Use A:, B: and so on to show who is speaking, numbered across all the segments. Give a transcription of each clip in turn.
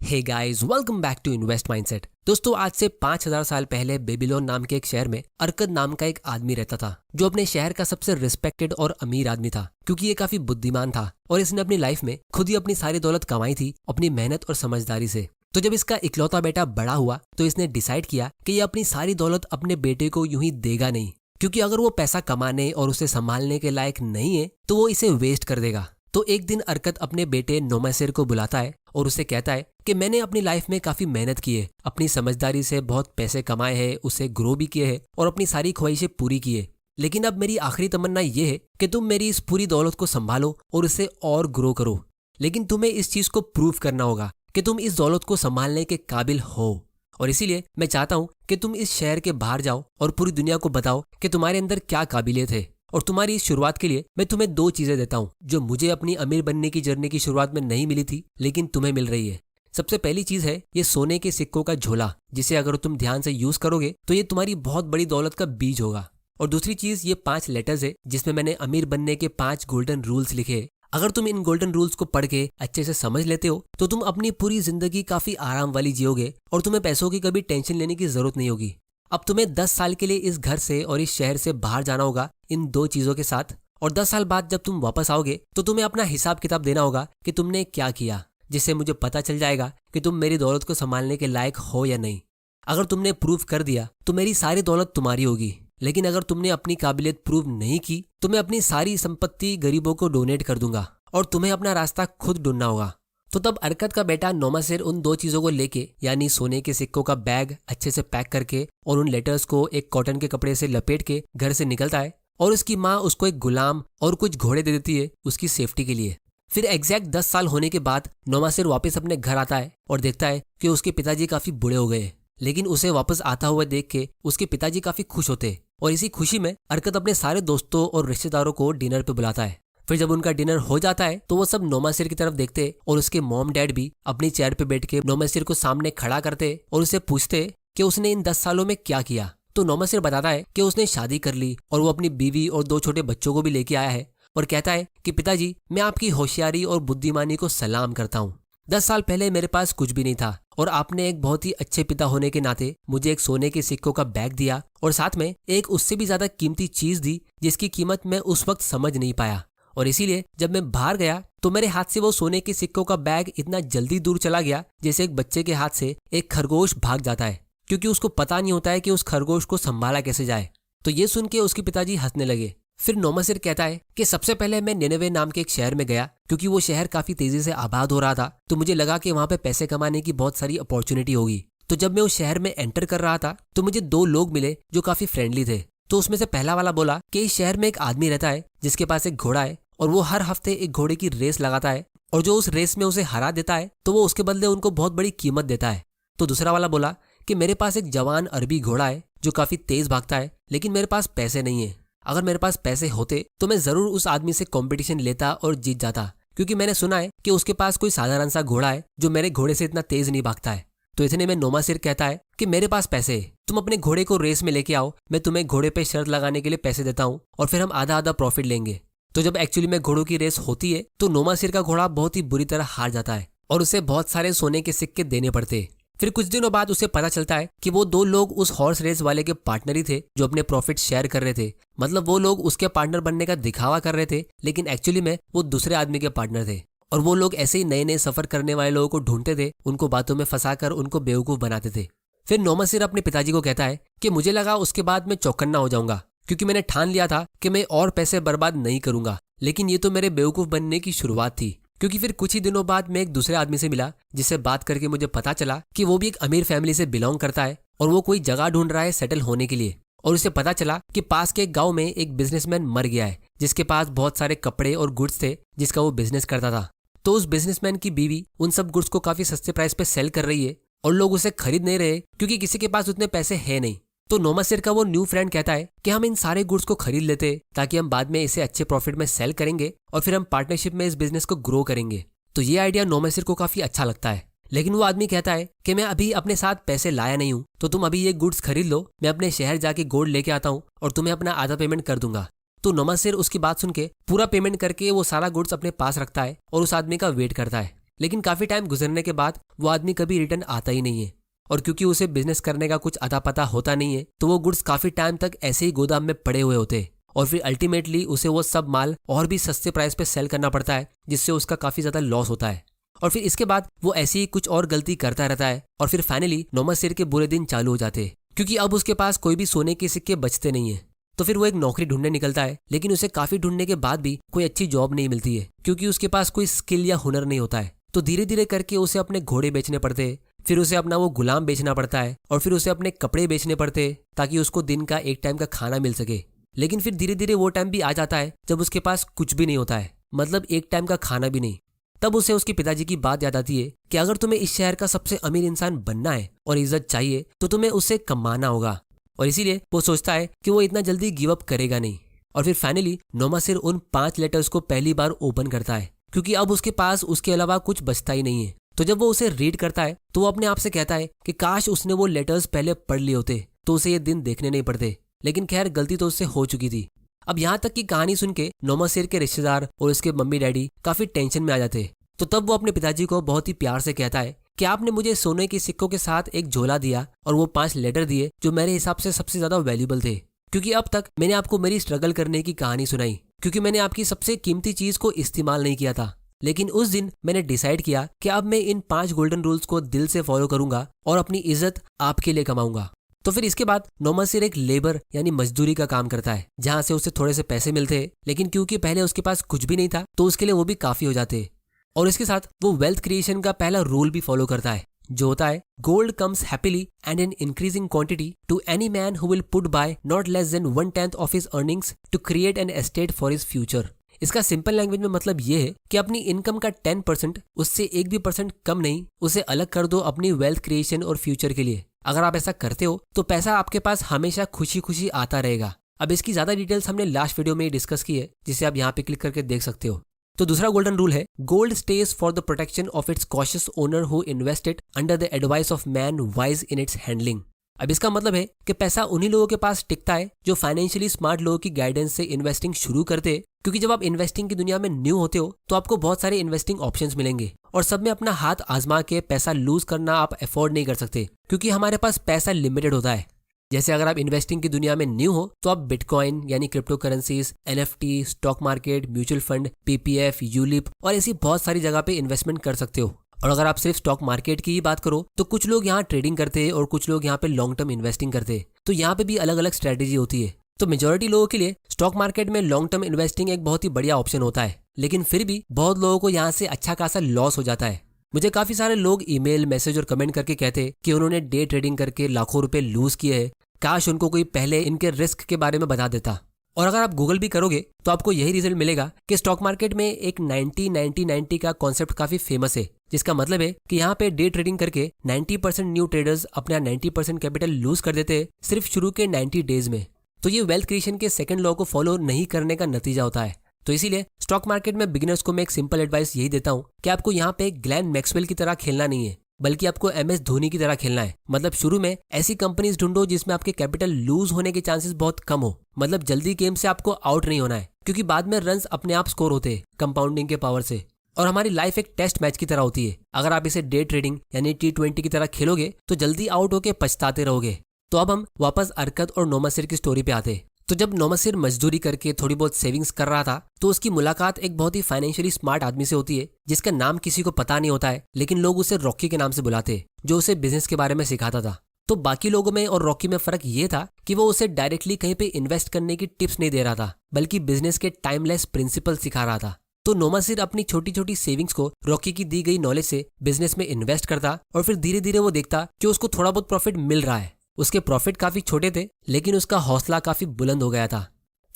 A: Hey guys, welcome back to Invest Mindset. दोस्तों, आज से 5000 साल पहले बेबीलोन नाम के एक शहर में अरकद नाम का एक आदमी रहता था, जो अपने शहर का सबसे रिस्पेक्टेड और अमीर आदमी था, क्योंकि ये काफी बुद्धिमान था और इसने अपनी लाइफ में खुद ही अपनी सारी दौलत कमाई थी अपनी मेहनत और समझदारी से। तो जब इसका इकलौता बेटा बड़ा हुआ तो इसने डिसाइड किया कि ये अपनी सारी दौलत अपने बेटे को यूं ही देगा नहीं, क्योंकि अगर वो पैसा कमाने और उसे संभालने के लायक नहीं है तो वो इसे वेस्ट कर देगा। तो एक दिन अरकद अपने बेटे नोमासिर को बुलाता है और उसे कहता है कि मैंने अपनी लाइफ में काफी मेहनत की है, अपनी समझदारी से बहुत पैसे कमाए हैं, उसे ग्रो भी किए हैं और अपनी सारी ख्वाहिशें पूरी की है। लेकिन अब मेरी आखिरी तमन्ना ये है कि तुम मेरी इस पूरी दौलत को संभालो और उसे और ग्रो करो। लेकिन तुम्हें इस चीज को प्रूव करना होगा कि तुम इस दौलत को संभालने के काबिल हो, और इसीलिए मैं चाहता हूं कि तुम इस शहर के बाहर जाओ और पूरी दुनिया को बताओ कि तुम्हारे अंदर क्या काबिलियत है। और तुम्हारी इस शुरुआत के लिए मैं तुम्हें 2 चीजें देता हूं जो मुझे अपनी अमीर बनने की जर्नी की शुरुआत में नहीं मिली थी, लेकिन तुम्हें मिल रही है। सबसे पहली चीज है ये सोने के सिक्कों का झोला, जिसे अगर तुम ध्यान से यूज करोगे तो ये तुम्हारी बहुत बड़ी दौलत का बीज होगा। और दूसरी चीज ये 5 लेटर्स है जिसमें मैंने अमीर बनने के 5 गोल्डन रूल्स लिखे हैं। अगर तुम इन गोल्डन रूल्स को पढ़ के अच्छे से समझ लेते हो तो तुम अपनी पूरी जिंदगी काफी आराम वाली जियोगे और तुम्हें पैसों की कभी टेंशन लेने की जरूरत नहीं होगी। अब तुम्हें 10 साल के लिए इस घर से और इस शहर से बाहर जाना होगा इन 2 चीजों के साथ, और 10 साल बाद जब तुम वापस आओगे तो तुम्हें अपना हिसाब किताब देना होगा कि तुमने क्या किया, जिससे मुझे पता चल जाएगा कि तुम मेरी दौलत को संभालने के लायक हो या नहीं। अगर तुमने प्रूव कर दिया तो मेरी सारी दौलत तुम्हारी होगी, लेकिन अगर तुमने अपनी काबिलियत प्रूव नहीं की तो मैं अपनी सारी संपत्ति गरीबों को डोनेट कर दूंगा और तुम्हें अपना रास्ता खुद ढूंढना होगा। तो तब अरकद का बेटा नोमासिर उन 2 चीजों को लेके, यानी सोने के सिक्कों का बैग अच्छे से पैक करके और उन लेटर्स को एक कॉटन के कपड़े से लपेट के घर से निकलता है, और उसकी माँ उसको एक गुलाम और कुछ घोड़े दे देती है उसकी सेफ्टी के लिए। फिर एग्जैक्ट 10 साल होने के बाद नोमासिर वापस अपने घर आता है और देखता है कि उसके पिताजी काफी बूढ़े हो गए, लेकिन उसे वापस आता हुआ देख के उसके पिताजी काफी खुश होते, और इसी खुशी में अरकद अपने सारे दोस्तों और रिश्तेदारों को डिनर पे बुलाता है। फिर जब उनका डिनर हो जाता है तो वो सब नोमासिर की तरफ देखते और उसके मॉम डैड भी अपनी चेयर पे बैठ के नोमासिर को सामने खड़ा करते और उसे पूछते कि उसने इन 10 सालों में क्या किया। तो नोमासिर बताता है कि उसने शादी कर ली और वो अपनी बीवी और 2 छोटे बच्चों को भी लेके आया है, और कहता है कि पिताजी, मैं आपकी होशियारी और बुद्धिमानी को सलाम करता हूँ। 10 साल पहले मेरे पास कुछ भी नहीं था और आपने एक बहुत ही अच्छे पिता होने के नाते मुझे एक सोने के सिक्कों का बैग दिया और साथ में एक उससे भी ज्यादा कीमती चीज दी जिसकी कीमत मैं उस वक्त समझ नहीं पाया, और इसीलिए जब मैं बाहर गया तो मेरे हाथ से वो सोने के सिक्कों का बैग इतना जल्दी दूर चला गया जैसे एक बच्चे के हाथ से एक खरगोश भाग जाता है, क्योंकि उसको पता नहीं होता है कि उस खरगोश को संभाला कैसे जाए। तो ये सुन के उसके पिताजी हंसने लगे। फिर नोमासिर कहता है कि सबसे पहले मैं निनेवे नाम के एक शहर में गया, क्योंकि वो शहर काफी तेजी से आबाद हो रहा था, तो मुझे लगा कि वहां पे पैसे कमाने की बहुत सारी अपॉर्चुनिटी होगी। तो जब मैं उस शहर में एंटर कर रहा था तो मुझे 2 लोग मिले जो काफी फ्रेंडली थे। तो उसमें से पहला वाला बोला कि इस शहर में एक आदमी रहता है जिसके पास एक घोड़ा है और वो हर हफ्ते एक घोड़े की रेस लगाता है, और जो उस रेस में उसे हरा देता है तो वो उसके बदले उनको बहुत बड़ी कीमत देता है। तो दूसरा वाला बोला कि मेरे पास एक जवान अरबी घोड़ा है जो काफी तेज भागता है, लेकिन मेरे पास पैसे नहीं है। अगर मेरे पास पैसे होते तो मैं जरूर उस आदमी से कंपटीशन लेता और जीत जाता, क्योंकि मैंने सुना है कि उसके पास कोई साधारण सा घोड़ा है जो मेरे घोड़े से इतना तेज नहीं भागता है। तो इतने में नोमासिर कहता है कि मेरे पास पैसे है, तुम अपने घोड़े को रेस में लेके आओ, मैं तुम्हें घोड़े पे शर्त लगाने के लिए पैसे देता हूँ और फिर हम आधा आधा प्रॉफिट लेंगे। तो जब एक्चुअली में घोड़ों की रेस होती है तो नोमासिर का घोड़ा बहुत ही बुरी तरह हार जाता है और उसे बहुत सारे सोने के सिक्के देने पड़ते। फिर कुछ दिनों बाद उसे पता चलता है कि वो 2 लोग उस हॉर्स रेस वाले के पार्टनर ही थे जो अपने प्रॉफिट शेयर कर रहे थे। मतलब वो लोग उसके पार्टनर बनने का दिखावा कर रहे थे, लेकिन एक्चुअली में वो दूसरे आदमी के पार्टनर थे, और वो लोग ऐसे ही नए नए सफर करने वाले लोगों को ढूंढते थे, उनको बातों में फंसाकर उनको बेवकूफ बनाते थे। फिर नोमासिर अपने पिताजी को कहता है कि मुझे लगा उसके बाद मैं चौकन्ना हो जाऊंगा, क्योंकि मैंने ठान लिया था कि मैं और पैसे बर्बाद नहीं करूंगा, लेकिन ये तो मेरे बेवकूफ बनने की शुरुआत थी। क्योंकि फिर कुछ ही दिनों बाद मैं एक दूसरे आदमी से मिला जिससे बात करके मुझे पता चला कि वो भी एक अमीर फैमिली से बिलोंग करता है और वो कोई जगह ढूंढ रहा है सेटल होने के लिए। और उसे पता चला कि पास के एक गांव में एक बिजनेसमैन मर गया है जिसके पास बहुत सारे कपड़े और गुड्स थे जिसका वो बिजनेस करता था। तो उस बिजनेसमैन की बीवी उन सब गुड्स को काफी सस्ते प्राइस पे सेल कर रही है और लोग उसे खरीद नहीं रहे क्योंकि किसी के पास उतने पैसे है नहीं। तो नोमासिर का वो न्यू फ्रेंड कहता है कि हम इन सारे गुड्स को खरीद लेते ताकि हम बाद में इसे अच्छे प्रॉफिट में सेल करेंगे और फिर हम पार्टनरशिप में इस बिजनेस को ग्रो करेंगे। तो ये आइडिया नोमासिर को काफी अच्छा लगता है, लेकिन वो आदमी कहता है कि मैं अभी अपने साथ पैसे लाया नहीं हूँ, तो तुम अभी ये गुड्स खरीद लो, मैं अपने शहर जाके गोल्ड लेके आता हूँ और तुम्हें अपना आधा पेमेंट कर दूंगा। तो नोमासिर उसकी बात सुन के पूरा पेमेंट करके वो सारा गुड्स अपने पास रखता है और उस आदमी का वेट करता है। लेकिन काफी टाइम गुजरने के बाद वो आदमी कभी रिटर्न आता ही नहीं है। और क्योंकि उसे बिजनेस करने का कुछ अता पता होता नहीं है तो वो गुड्स काफी टाइम तक ऐसे ही गोदाम में पड़े हुए होते हैं और फिर अल्टीमेटली उसे वो सब माल और भी सस्ते प्राइस पे सेल करना पड़ता है, जिससे उसका काफी ज्यादा लॉस होता है। और फिर इसके बाद वो ऐसे ही कुछ और गलती करता रहता है और फिर फाइनली नोमासिर के बुरे दिन चालू हो जाते हैं, क्योंकि अब उसके पास कोई भी सोने के सिक्के बचते नहीं है। तो फिर वो एक नौकरी ढूंढने निकलता है, लेकिन उसे काफी ढूंढने के बाद भी कोई अच्छी जॉब नहीं मिलती है, क्योंकि उसके पास कोई स्किल या हुनर नहीं होता है। तो धीरे धीरे करके उसे अपने घोड़े बेचने पड़ते हैं, फिर उसे अपना वो गुलाम बेचना पड़ता है और फिर उसे अपने कपड़े बेचने पड़ते हैं ताकि उसको दिन का एक टाइम का खाना मिल सके। लेकिन फिर धीरे धीरे वो टाइम भी आ जाता है जब उसके पास कुछ भी नहीं होता है, मतलब एक टाइम का खाना भी नहीं। तब उसे उसके पिताजी की बात याद आती है कि अगर तुम्हें इस शहर का सबसे अमीर इंसान बनना है और इज्जत चाहिए तो तुम्हें उससे कमाना होगा। और इसीलिए वो सोचता है कि वो इतना जल्दी गिव अप करेगा नहीं। और फिर फाइनली नोमासिर उन 5 लेटर्स को पहली बार ओपन करता है, क्योंकि अब उसके पास उसके अलावा कुछ बचता ही नहीं है। तो जब वो उसे रीड करता है तो वो अपने आप से कहता है कि काश उसने वो लेटर्स पहले पढ़ लिए होते तो उसे ये दिन देखने नहीं पड़ते। लेकिन खैर गलती तो उससे हो चुकी थी। अब यहाँ तक की कहानी सुन के नोमासिर के रिश्तेदार और उसके मम्मी डैडी काफी टेंशन में आ जाते। तो तब वो अपने पिताजी को बहुत ही प्यार से कहता है कि आपने मुझे सोने के सिक्कों के साथ एक झोला दिया और वो 5 लेटर दिए जो मेरे हिसाब से सबसे ज्यादा वैल्यूबल थे, क्योंकि अब तक मैंने आपको मेरी स्ट्रगल करने की कहानी सुनाई, क्योंकि मैंने आपकी सबसे कीमती चीज को इस्तेमाल नहीं किया था। लेकिन उस दिन मैंने डिसाइड किया कि अब मैं इन 5 गोल्डन रूल्स को दिल से फॉलो करूंगा और अपनी इज्जत आपके लिए कमाऊंगा। तो फिर इसके बाद नोमासिर एक लेबर यानी मजदूरी का काम करता है, जहां से उसे थोड़े से पैसे मिलते हैं, लेकिन क्योंकि पहले उसके पास कुछ भी नहीं था तो उसके लिए वो भी काफी हो जाते। और इसके साथ वो वेल्थ क्रिएशन का पहला रूल भी फॉलो करता है, जो होता है gold comes happily and in increasing quantity to any man who will put by not less than 1/10 of his earnings to create an estate for his future. इसका simple language में मतलब ये है कि अपनी इनकम का 10%, उससे 1 भी % कम नहीं, उसे अलग कर दो अपनी वेल्थ क्रिएशन और फ्यूचर के लिए। अगर आप ऐसा करते हो तो पैसा आपके पास हमेशा खुशी खुशी आता रहेगा। अब इसकी ज्यादा डिटेल्स हमने लास्ट वीडियो में डिस्कस की है, जिसे आप यहाँ पे क्लिक करके देख सकते हो। तो दूसरा गोल्डन रूल है gold stage for the protection of its cautious owner who invested under the advice of man wise in its handling. अब इसका मतलब है कि पैसा उन्हीं लोगों के पास टिकता है जो फाइनेंशियली स्मार्ट लोगों की गाइडेंस से इन्वेस्टिंग शुरू करते हैं, क्योंकि जब आप इन्वेस्टिंग की दुनिया में न्यू होते हो तो आपको बहुत सारे इन्वेस्टिंग ऑप्शंस मिलेंगे और सब में अपना हाथ आजमा के पैसा लूज करना आप अफोर्ड नहीं कर सकते, क्योंकि हमारे पास पैसा लिमिटेड होता है। जैसे अगर आप इन्वेस्टिंग की दुनिया में न्यू हो तो आप बिटकॉइन यानी crypto currencies, NFT, stock market, mutual fund, PPF, ULIP और ऐसी बहुत सारी जगह पे इन्वेस्टमेंट कर सकते हो। और अगर आप सिर्फ स्टॉक मार्केट की ही बात करो तो कुछ लोग यहाँ ट्रेडिंग करते हैं और कुछ लोग यहाँ पे लॉन्ग टर्म इन्वेस्टिंग करते हैं, तो यहाँ पे भी अलग अलग स्ट्रेटेजी होती है। तो मेजोरिटी लोगों के लिए स्टॉक मार्केट में लॉन्ग टर्म इन्वेस्टिंग एक बहुत ही बढ़िया ऑप्शन होता है, लेकिन फिर भी बहुत लोगों को यहाँ से अच्छा खासा लॉस हो जाता है। मुझे काफी सारे लोग ईमेल, मैसेज और कमेंट करके कहते कि उन्होंने डे ट्रेडिंग करके लाखों रुपए लूज किए हैं, काश उनको कोई पहले इनके रिस्क के बारे में बता देता। और अगर आप गूगल भी करोगे तो आपको यही रिजल्ट मिलेगा कि स्टॉक मार्केट में एक 90-90-90 का कॉन्सेप्ट काफी फेमस है, जिसका मतलब है कि यहाँ पे डे ट्रेडिंग करके 90% न्यू ट्रेडर्स अपना 90% कैपिटल लूज कर देते हैं सिर्फ शुरू के 90 डेज में। तो ये वेल्थ क्रिएशन के सेकंड लॉ को फॉलो नहीं करने का नतीजा होता है। तो इसीलिए स्टॉक मार्केट में बिगिनर्स को मैं एक सिंपल एडवाइस यही देता हूँ कि आपको यहाँ पे ग्लेन मैक्सवेल की तरह खेलना नहीं है, बल्कि आपको MS धोनी की तरह खेलना है। मतलब शुरू में ऐसी कंपनीज ढूंढो जिसमें आपके कैपिटल लूज होने के चांसेस बहुत कम हो, मतलब जल्दी गेम से आपको आउट नहीं होना है, क्योंकि बाद में रन्स अपने आप स्कोर होते हैं कंपाउंडिंग के पावर से। और हमारी लाइफ एक टेस्ट मैच की तरह होती है, अगर आप इसे डे ट्रेडिंग यानी T20 की तरह खेलोगे तो जल्दी आउट होके पछताते रहोगे। तो अब हम वापस अरकत और नोमासिर की स्टोरी पे आते। तो जब नोमासिर मजदूरी करके थोड़ी बहुत सेविंग्स कर रहा था तो उसकी मुलाकात एक बहुत ही फाइनेंशियली स्मार्ट आदमी से होती है, जिसका नाम किसी को पता नहीं होता है, लेकिन लोग उसे रॉकी के नाम से बुलाते, जो उसे बिजनेस के बारे में सिखाता था। तो बाकी लोगों में और रॉकी में फर्क ये था कि वो उसे डायरेक्टली कहीं पे इन्वेस्ट करने की टिप्स नहीं दे रहा था, बल्कि बिजनेस के टाइमलेस प्रिंसिपल सिखा रहा था। तो नोमासिर अपनी छोटी छोटी सेविंग्स को रॉकी की दी गई नॉलेज से बिजनेस में इन्वेस्ट करता और फिर धीरे धीरे वो देखता कि उसको थोड़ा बहुत प्रॉफिट मिल रहा है। उसके प्रॉफिट काफी छोटे थे, लेकिन उसका हौसला काफी बुलंद हो गया था।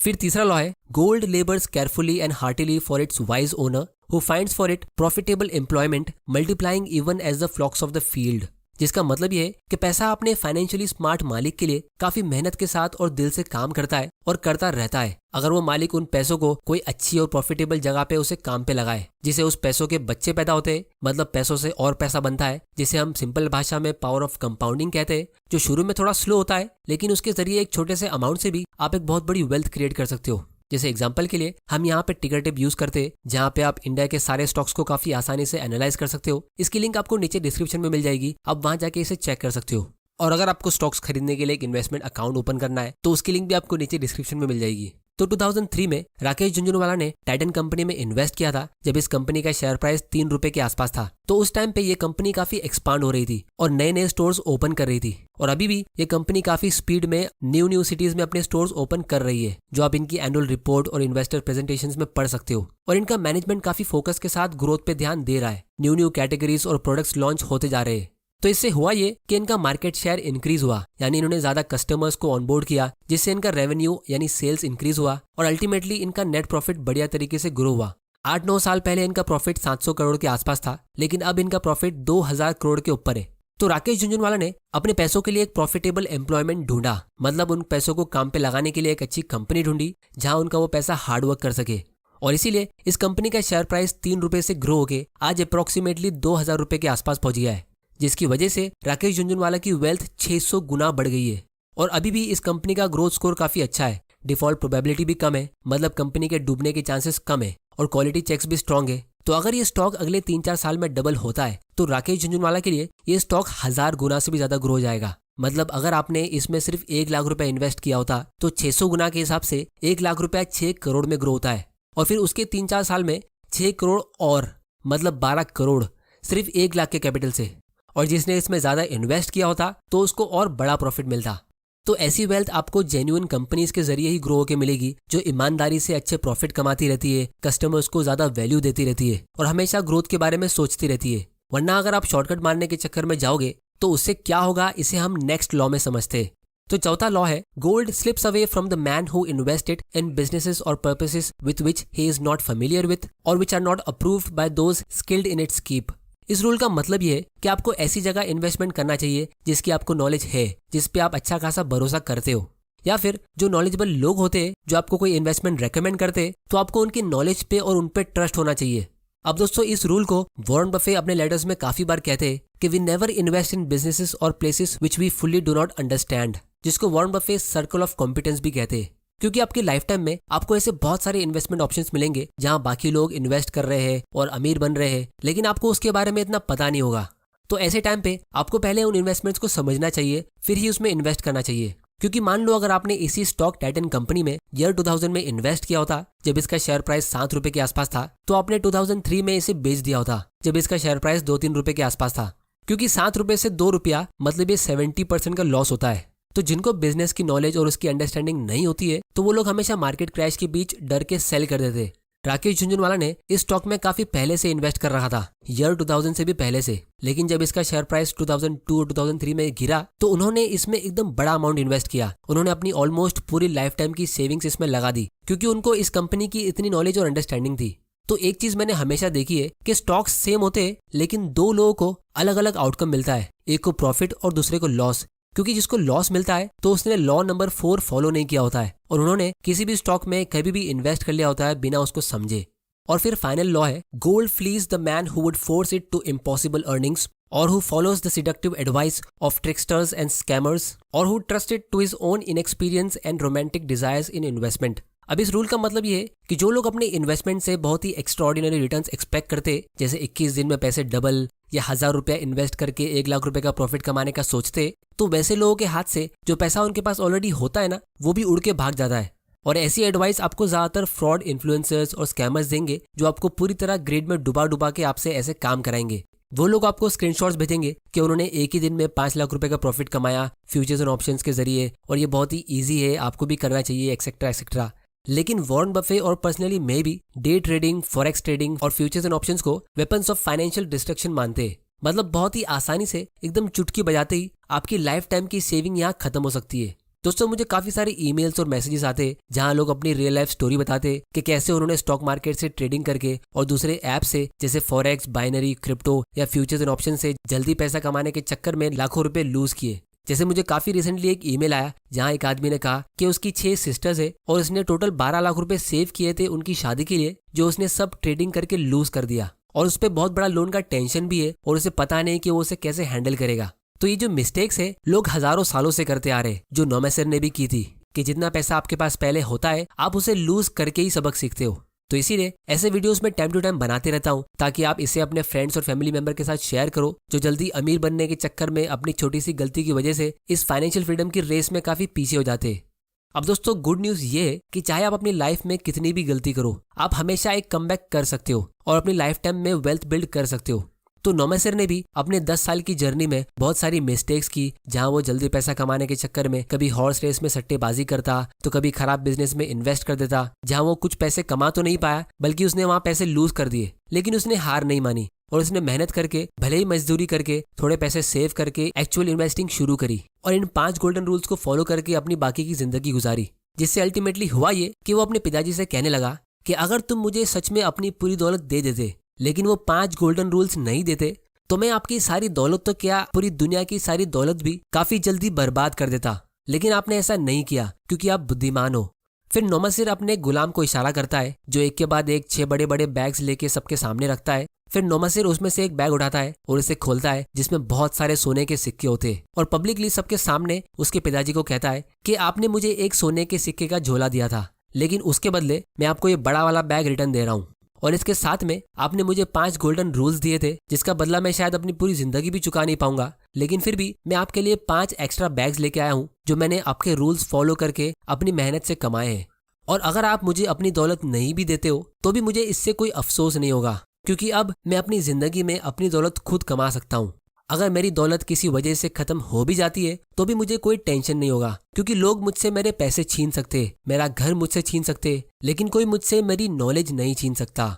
A: फिर तीसरा लॉ है gold labours carefully and heartily for its wise owner who finds for it profitable employment multiplying even as the flocks of the field. जिसका मतलब ये है कि पैसा अपने फाइनेंशियली स्मार्ट मालिक के लिए काफी मेहनत के साथ और दिल से काम करता है और करता रहता है, अगर वो मालिक उन पैसों को कोई अच्छी और प्रॉफिटेबल जगह पे उसे काम पे लगाए, जिसे उस पैसों के बच्चे पैदा होते हैं, मतलब पैसों से और पैसा बनता है, जिसे हम सिंपल भाषा में पावर ऑफ कंपाउंडिंग कहते हैं, जो शुरू में थोड़ा स्लो होता है, लेकिन उसके जरिए एक छोटे से अमाउंट से भी आप एक बहुत बड़ी वेल्थ क्रिएट कर सकते हो। जैसे एग्जांपल के लिए हम यहाँ पे टिकर टेप यूज करते हैं, जहाँ पे आप इंडिया के सारे स्टॉक्स को काफी आसानी से एनालाइज कर सकते हो। इसकी लिंक आपको नीचे डिस्क्रिप्शन में मिल जाएगी, आप वहां जाके इसे चेक कर सकते हो। और अगर आपको स्टॉक्स खरीदने के लिए एक इन्वेस्टमेंट अकाउंट ओपन करना है तो उसकी लिंक भी आपको नीचे डिस्क्रिप्शन में मिल जाएगी। तो 2003 में राकेश झुनझुनवाला ने टाइटन कंपनी में इन्वेस्ट किया था, जब इस कंपनी का शेयर प्राइस 3 रुपए के आसपास था। तो उस टाइम पे ये कंपनी काफी एक्सपांड हो रही थी और नए नए स्टोर्स ओपन कर रही थी। और अभी भी ये कंपनी काफी स्पीड में न्यू सिटीज में अपने स्टोर्स ओपन कर रही है, जो आप इनकी एनुअल रिपोर्ट और इन्वेस्टर प्रेजेंटेशंस में पढ़ सकते हो। और इनका मैनेजमेंट काफी फोकस के साथ ग्रोथ पे ध्यान दे रहा है, न्यू कैटेगरीज और प्रोडक्ट्स लॉन्च होते जा रहे हैं। तो इससे हुआ ये कि इनका मार्केट शेयर इंक्रीज हुआ, यानी इन्होंने ज्यादा कस्टमर्स को ऑनबोर्ड किया, जिससे इनका रेवेन्यू यानी सेल्स इंक्रीज हुआ और अल्टीमेटली इनका नेट प्रॉफिट बढ़िया तरीके से ग्रो हुआ। 8-9 साल पहले इनका प्रॉफिट 700 करोड़ के आसपास था, लेकिन अब इनका प्रॉफिट 2000 करोड़ के ऊपर है। तो राकेश झुनझुनवाला ने अपने पैसों के लिए एक प्रॉफिटेबल एम्प्लॉयमेंट ढूंढा, मतलब उन पैसों को काम पे लगाने के लिए एक अच्छी कंपनी ढूंढी जहां उनका वो पैसा हार्डवर्क कर सके। और इसीलिए इस कंपनी का शेयर प्राइस 3 रुपए से ग्रो होकर आज अप्रोक्सीमेटली 2000 रुपए के आसपास पहुंच गया है, जिसकी वजह से राकेश झुनझुनवाला की वेल्थ 600 गुना बढ़ गई है। और अभी भी इस कंपनी का ग्रोथ स्कोर काफी अच्छा है, डिफॉल्ट प्रोबेबिलिटी भी कम है, मतलब कंपनी के डूबने के चांसेस कम है और क्वालिटी चेक्स भी स्ट्रांग है। तो अगर ये स्टॉक अगले 3-4 साल में डबल होता है तो राकेश झुनझुनवाला के लिए ये स्टॉक 1000 गुना से भी ज्यादा ग्रो हो जाएगा। मतलब अगर आपने इसमें सिर्फ 1 लाख रुपए इन्वेस्ट किया होता तो 600 गुना के हिसाब से 1 लाख रुपया 6 करोड़ में ग्रो होता है। और फिर उसके 3-4 साल में 6 करोड़ और मतलब 12 करोड़ सिर्फ 1 लाख के कैपिटल से। और जिसने इसमें ज्यादा इन्वेस्ट किया होता तो उसको और बड़ा प्रॉफिट मिलता। तो ऐसी वेल्थ आपको जेन्युइन कंपनीज के जरिए ही ग्रो होकर मिलेगी, जो ईमानदारी से अच्छे प्रॉफिट कमाती रहती है, कस्टमर्स को ज्यादा वैल्यू देती रहती है और हमेशा ग्रोथ के बारे में सोचती रहती है। वरना अगर आप शॉर्टकट मारने के चक्कर में जाओगे तो उससे क्या होगा, इसे हम नेक्स्ट लॉ में समझते हैं। तो चौथा लॉ है, gold slips away from the man who invested in businesses और purposes with which he is not familiar with और which are not approved by those skilled in its keep. इस rule का मतलब ये है कि आपको ऐसी जगह इन्वेस्टमेंट करना चाहिए जिसकी आपको नॉलेज है, जिस पे आप अच्छा खासा भरोसा करते हो, या फिर जो नॉलेजेबल लोग होते हैं जो आपको कोई इन्वेस्टमेंट रेकमेंड करते हैं, तो आपको उनकी नॉलेज पे और उन पे ट्रस्ट होना चाहिए। अब दोस्तों, इस रूल को वॉरेन बफे अपने लेटर्स में काफी बार कहते हैं कि we never invest in businesses और places which we fully do not understand, जिसको Warren Buffett circle of competence भी कहते हैं। क्योंकि आपकी लाइफ टाइम में आपको ऐसे बहुत सारे इन्वेस्टमेंट ऑप्शंस मिलेंगे जहां बाकी लोग इन्वेस्ट कर रहे हैं और अमीर बन रहे हैं, लेकिन आपको उसके बारे में इतना पता नहीं होगा। तो ऐसे टाइम पे आपको पहले उन इन्वेस्टमेंट्स को समझना चाहिए, फिर ही उसमें इन्वेस्ट करना चाहिए। क्योंकि मान लो अगर आपने इसी स्टॉक टाइटन कंपनी में ईयर 2000 में इन्वेस्ट किया होता, जब इसका शेयर प्राइस 7 रुपए के आसपास था, तो आपने 2003 में इसे बेच दिया होता जब इसका शेयर प्राइस 2-3 रुपए के आसपास था। क्योंकि 7 रुपए से 2 रुपया मतलब ये 70% का लॉस होता है। तो जिनको बिजनेस की नॉलेज और उसकी अंडरस्टैंडिंग नहीं होती है, तो वो लोग हमेशा मार्केट क्रैश के बीच डर के सेल कर देते। राकेश झुनझुनवाला ने इस स्टॉक में काफी पहले से इन्वेस्ट कर रहा था, ईयर 2000 से भी पहले से, लेकिन जब इसका शेयर प्राइस 2002 और 2003 में गिरा तो उन्होंने इसमें एकदम बड़ा अमाउंट इन्वेस्ट किया। उन्होंने अपनी ऑलमोस्ट पूरी लाइफ टाइम की सेविंग्स इसमें लगा दी, क्योंकि उनको इस कंपनी की इतनी नॉलेज और अंडरस्टैंडिंग थी। तो एक चीज मैंने हमेशा देखी है कि स्टॉक्स सेम होते हैं, लेकिन दो लोगों को अलग अलग आउटकम मिलता है, एक को प्रॉफिट और दूसरे को लॉस। क्योंकि जिसको लॉस मिलता है तो उसने लॉ नंबर 4 फॉलो नहीं किया होता है और उन्होंने किसी भी स्टॉक में कभी भी इन्वेस्ट कर लिया होता है बिना उसको समझे। और फिर फाइनल लॉ है, gold flees the man who would force it to impossible earnings और who follows the seductive advice of tricksters and scammers और who trust it to his own inexperience and romantic desires in investment. अब इस rule का मतलब ये है कि जो लोग अपने इन्वेस्टमेंट से बहुत ही एक्स्ट्राऑर्डिनरी रिटर्न्स एक्सपेक्ट करते, जैसे 21 दिन में पैसे डबल या 1000 रुपया इन्वेस्ट करके 1 लाख रुपए का प्रॉफिट कमाने का सोचते, तो वैसे लोगों के हाथ से जो पैसा उनके पास ऑलरेडी होता है ना, वो भी उड़ के भाग जाता है। और ऐसी एडवाइस आपको ज्यादातर फ्रॉड इन्फ्लुएंसर्स और स्कैमर्स देंगे, जो आपको पूरी तरह ग्रिड में डुबा के आपसे ऐसे काम कराएंगे। वो लोग आपको स्क्रीनशॉट्स भेजेंगे कि उन्होंने एक ही दिन में 5 लाख रुपए का प्रॉफिट कमाया फ्यूचर्स एंड ऑप्शंस के जरिए, और ये बहुत ही ईजी है, आपको भी करना चाहिए, एक्सेट्रा एक्सेट्रा। लेकिन वॉरेन बफे और पर्सनली मैं भी डे ट्रेडिंग, फॉरेक्स ट्रेडिंग और फ्यूचर्स एंड ऑप्शंस को वेपन्स ऑफ फाइनेंशियल डिस्ट्रक्शन मानते हैं। मतलब बहुत ही आसानी से एकदम चुटकी बजाते ही आपकी लाइफ टाइम की सेविंग यहाँ खत्म हो सकती है। दोस्तों, मुझे काफी सारे ईमेल्स और मैसेजेस आते जहां लोग अपनी रियल लाइफ स्टोरी बताते कि कैसे उन्होंने स्टॉक मार्केट से ट्रेडिंग करके और दूसरे ऐप से जैसे फॉरेक्स, बाइनरी, क्रिप्टो या फ्यूचर्स एंड ऑप्शन से जल्दी पैसा कमाने के चक्कर में लाखों रुपए लूज किए। जैसे मुझे काफी रिसेंटली एक ईमेल आया जहां एक आदमी ने कहा कि उसकी 6 सिस्टर्स है और उसने टोटल 12 लाख रुपए सेव किए थे उनकी शादी के लिए, जो उसने सब ट्रेडिंग करके लूज कर दिया। और उस पर बहुत बड़ा लोन का टेंशन भी है और उसे पता नहीं कि वो उसे कैसे हैंडल करेगा। तो ये जो मिस्टेक्स है लोग हजारों सालों से करते आ रहे, जो नोमेसर ने भी की थी, कि जितना पैसा आपके पास पहले होता है आप उसे लूज करके ही सबक सीखते हो। तो इसीलिए ऐसे वीडियोस में टाइम टू टाइम बनाते रहता हूँ ताकि आप इसे अपने फ्रेंड्स और फैमिली मेंबर के साथ शेयर करो जो जल्दी अमीर बनने के चक्कर में अपनी छोटी सी गलती की वजह से इस फाइनेंशियल फ्रीडम की रेस में काफी पीछे हो जाते हैं। अब दोस्तों गुड न्यूज ये है कि चाहे आप अपनी लाइफ में कितनी भी गलती करो आप हमेशा एक कमबैक कर सकते हो और अपनी लाइफ टाइम में वेल्थ बिल्ड कर सकते हो। तो नोमेसर ने भी अपने 10 साल की जर्नी में बहुत सारी मिस्टेक्स की, जहां वो जल्दी पैसा कमाने के चक्कर में कभी हॉर्स रेस में सट्टेबाजी करता तो कभी खराब बिजनेस में इन्वेस्ट कर देता, जहां वो कुछ पैसे कमा तो नहीं पाया बल्कि उसने वहां पैसे लूज कर दिए। लेकिन उसने हार नहीं मानी और उसने मेहनत करके भले ही मजदूरी करके थोड़े पैसे सेव करके एक्चुअल इन्वेस्टिंग शुरू करी और इन 5 गोल्डन रूल्स को फॉलो करके अपनी बाकी की जिंदगी गुजारी, जिससे अल्टीमेटली हुआ ये कि वो अपने पिताजी से कहने लगा कि अगर तुम मुझे सच में अपनी पूरी दौलत दे देते लेकिन वो 5 गोल्डन रूल्स नहीं देते तो मैं आपकी सारी दौलत तो क्या पूरी दुनिया की सारी दौलत भी काफी जल्दी बर्बाद कर देता। लेकिन आपने ऐसा नहीं किया क्योंकि आप बुद्धिमान हो। फिर नोमसिर अपने गुलाम को इशारा करता है जो एक के बाद एक 6 बड़े बड़े बैग्स लेके सबके सामने रखता है। फिर नोमसिर उसमें से एक बैग उठाता है और उसे खोलता है जिसमें बहुत सारे सोने के सिक्के होते हैं और पब्लिकली सबके सामने उसके पिताजी को कहता है कि आपने मुझे एक सोने के सिक्के का झोला दिया था लेकिन उसके बदले मैं आपको ये बड़ा वाला बैग रिटर्न दे रहा हूँ और इसके साथ में आपने मुझे 5 गोल्डन रूल्स दिए थे जिसका बदला मैं शायद अपनी पूरी जिंदगी भी चुका नहीं पाऊंगा, लेकिन फिर भी मैं आपके लिए 5 एक्स्ट्रा बैग्स लेके आया हूँ जो मैंने आपके रूल्स फॉलो करके अपनी मेहनत से कमाए हैं। और अगर आप मुझे अपनी दौलत नहीं भी देते हो तो भी मुझे इससे कोई अफसोस नहीं होगा क्योंकि अब मैं अपनी जिंदगी में अपनी दौलत खुद कमा सकता हूँ। अगर मेरी दौलत किसी वजह से खत्म हो भी जाती है तो भी मुझे कोई टेंशन नहीं होगा क्योंकि लोग मुझसे मेरे पैसे छीन सकते, मेरा घर मुझसे छीन सकते, लेकिन कोई मुझसे मेरी नॉलेज नहीं छीन सकता।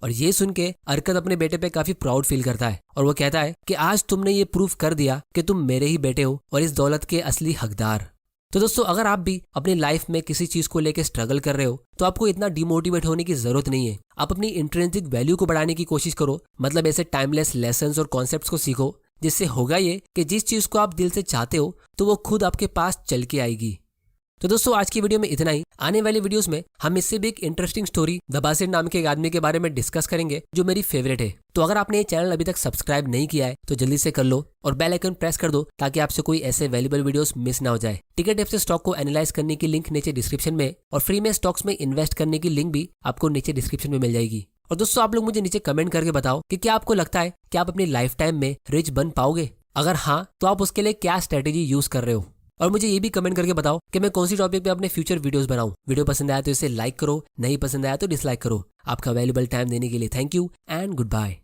A: और ये सुन के अरकत अपने बेटे पे काफी प्राउड फील करता है और वो कहता है कि आज तुमने ये प्रूफ कर दिया कि तुम मेरे ही बेटे हो और इस दौलत के असली हकदार। तो दोस्तों अगर आप भी अपनी लाइफ में किसी चीज को लेकर स्ट्रगल कर रहे हो तो आपको इतना डिमोटिवेट होने की जरूरत नहीं है। आप अपनी इंट्रिंसिक वैल्यू को बढ़ाने की कोशिश करो, मतलब ऐसे टाइमलेस लेसन्स और कॉन्सेप्ट्स को सीखो जिससे होगा ये कि जिस चीज को आप दिल से चाहते हो तो वो खुद आपके पास चल के आएगी। तो दोस्तों आज की वीडियो में इतना ही। आने वाली वीडियोस में हम इससे भी एक इंटरेस्टिंग स्टोरी दबासिर नाम के एक आदमी के बारे में डिस्कस करेंगे जो मेरी फेवरेट है। तो अगर आपने ये चैनल अभी तक सब्सक्राइब नहीं किया है तो जल्दी से कर लो और बेल आइकन प्रेस कर दो ताकि आपसे कोई ऐसे वैल्यूएबल वीडियोस मिस ना हो जाए। टिकट ऐप से स्टॉक को एनालाइज करने की लिंक नीचे डिस्क्रिप्शन में और फ्री में स्टॉक्स में इन्वेस्ट करने की लिंक भी आपको नीचे डिस्क्रिप्शन में मिल जाएगी। और दोस्तों आप लोग मुझे नीचे कमेंट करके बताओ कि क्या आपको लगता है कि आप अपनी लाइफ टाइम में रिच बन पाओगे। अगर हाँ तो आप उसके लिए क्या स्ट्रेटेजी यूज कर रहे हो। और मुझे ये भी कमेंट करके बताओ कि मैं कौन सी टॉपिक पे अपने फ्यूचर वीडियोस बनाऊं। वीडियो पसंद आया तो इसे लाइक करो, नहीं पसंद आया तो डिसलाइक करो। आपका वैल्यूएबल टाइम देने के लिए thank you and good bye.